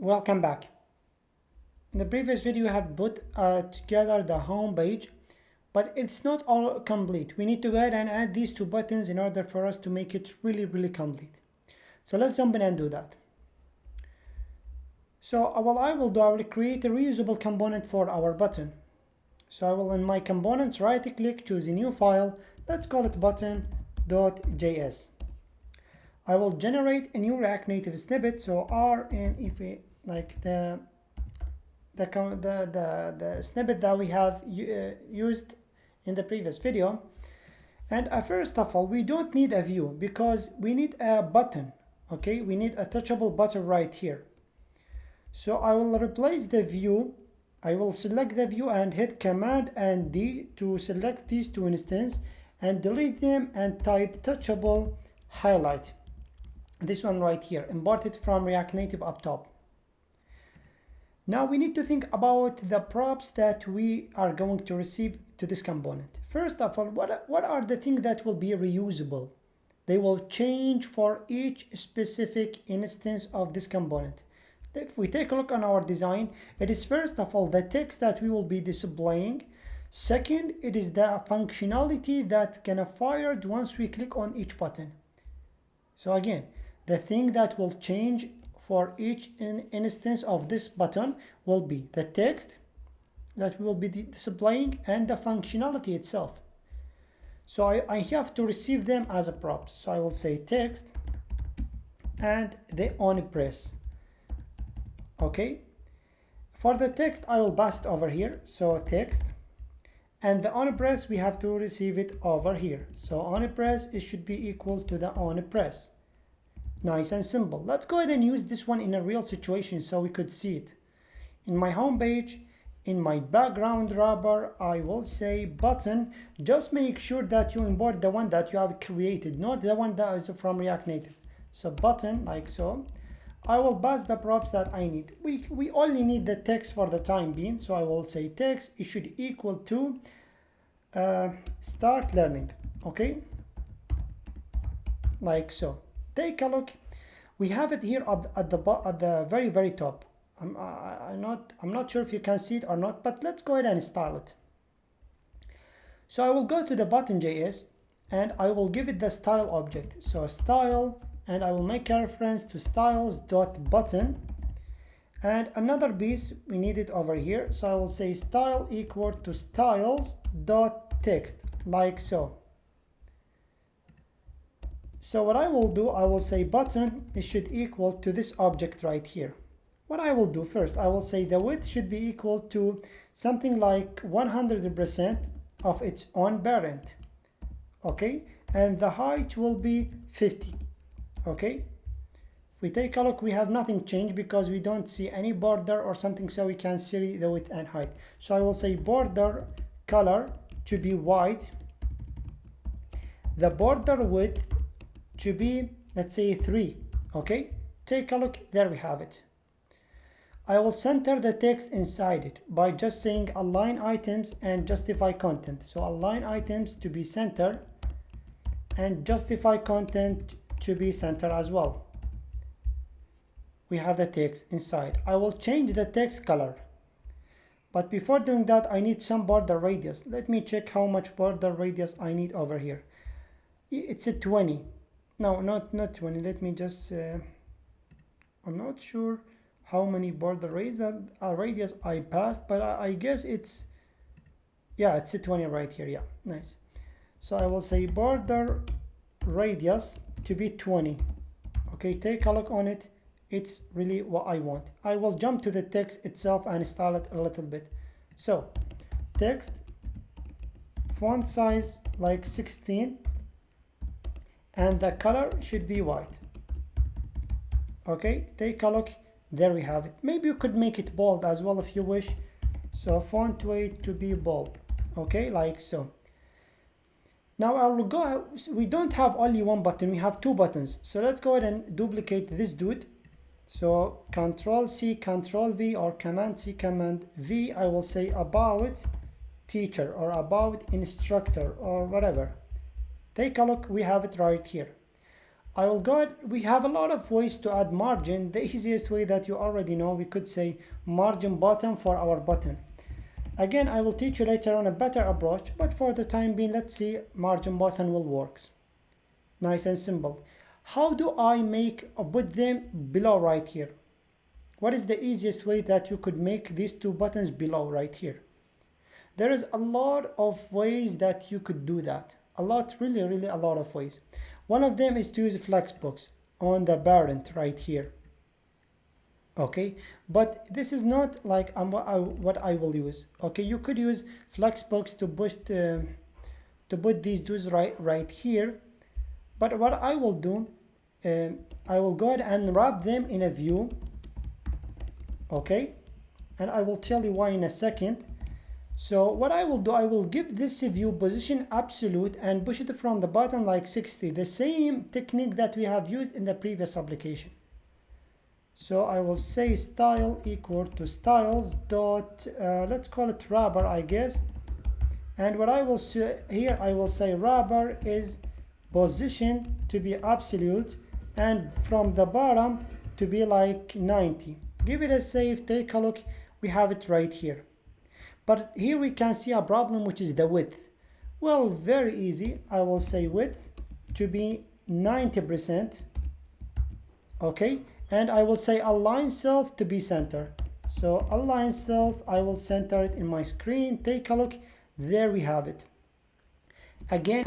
Welcome back. In the previous video, I have put together the home page, but it's not all complete. We need to go ahead and add these two buttons in order for us to make it really complete. So let's jump in and do that. So what I will create a reusable component for our button. So I will, in my components, right click, choose a new file. Let's call it button.js. I will generate a new React Native snippet. So RNF, like the snippet that we have used in the previous video. And first of all, we don't need a view because we need a button. Okay, we need a touchable button right here. So I will replace the view. I will select the view and hit Command and D to select these two instances and delete them and type touchable highlight. This one right here, imported from React Native up top. Now we need to think about the props that we are going to receive to this component. First of all, what are the things that will be reusable? They will change for each specific instance of this component. If we take a look on our design, it is first of all the text that we will be displaying. Second, it is the functionality that can be fired once we click on each button. So again, the thing that will change for each instance of this button will be the text that we will be displaying and the functionality itself. So I have to receive them as a prop. So I will say text and the on press. Okay, for the text I will pass it over here, so text, and the on press we have to receive it over here. So on press, it should be equal to the on press. Nice and simple. Let's go ahead and use this one in a real situation so we could see it. In my home page, in my background wrapper, I will say button. Just make sure that you import the one that you have created, not the one that is from React Native. So button, like so. I will pass the props that I need. We only need the text for the time being, so I will say text, it should equal to start learning. Okay, like so. Take a look. We have it here at the very top. I'm not sure if you can see it or not, but let's go ahead and style it. So I will go to the button.js and I will give it the style object. So style, and I will make a reference to styles.button, and another piece we need it over here. So I will say style equal to styles.text, like so. So what I will do, I will say button, it should equal to this object right here. What I will do first, I will say the width should be equal to something like 100% of its own parent. Okay, and the height will be 50. Okay, if we take a look, we have nothing changed because we don't see any border or something, so we can see the width and height. So I will say border color to be white, the border width to be, let's say, 3. Okay, take a look, there we have it. I will center the text inside it by just saying align items and justify content. So align items to be center and justify content to be center as well. We have the text inside. I will change the text color, but before doing that I need some border radius. Let me check how much border radius I need over here. It's a 20. No, not 20. Let me just I'm not sure how many border radius I passed, but I guess it's, yeah, it's a 20 right here. Yeah, nice. So I will say border radius to be 20. Okay, take a look on it. It's really what I want. I will jump to the text itself and style it a little bit. So text, font size like 16, and the color should be white. Okay, take a look, there we have it. Maybe you could make it bold as well if you wish. So font weight to be bold. Okay, like so. Now I will go, we don't have only one button, we have two buttons. So let's go ahead and duplicate this dude. So Control C, Control V, or Command C, Command V. I will say about teacher or about instructor or whatever. Take a look, we have it right here. I will go, we have a lot of ways to add margin. The easiest way that you already know, we could say margin bottom for our button. Again, I will teach you later on a better approach, but for the time being, let's see margin button will works. Nice and simple. How do I make or put them below right here? What is the easiest way that you could make these two buttons below right here? There is a lot of ways that you could do that. A lot, really a lot of ways. One of them is to use Flexbox on the parent right here. Okay, but this is not like what I will use. Okay, you could use Flexbox to put these dudes right here. But what I will do, I will go ahead and wrap them in a view. Okay, and I will tell you why in a second. So what I will do, I will give this view position absolute and push it from the bottom like 60, the same technique that we have used in the previous application. So I will say style equal to styles dot, let's call it wrapper, I guess. And what I will say here, I will say wrapper is position to be absolute and from the bottom to be like 90. Give it a save, take a look, we have it right here. But here we can see a problem, which is the width. Well, very easy. I will say width to be 90%. Okay, and I will say align self to be center. So align self, I will center it in my screen. Take a look. There we have it. Again,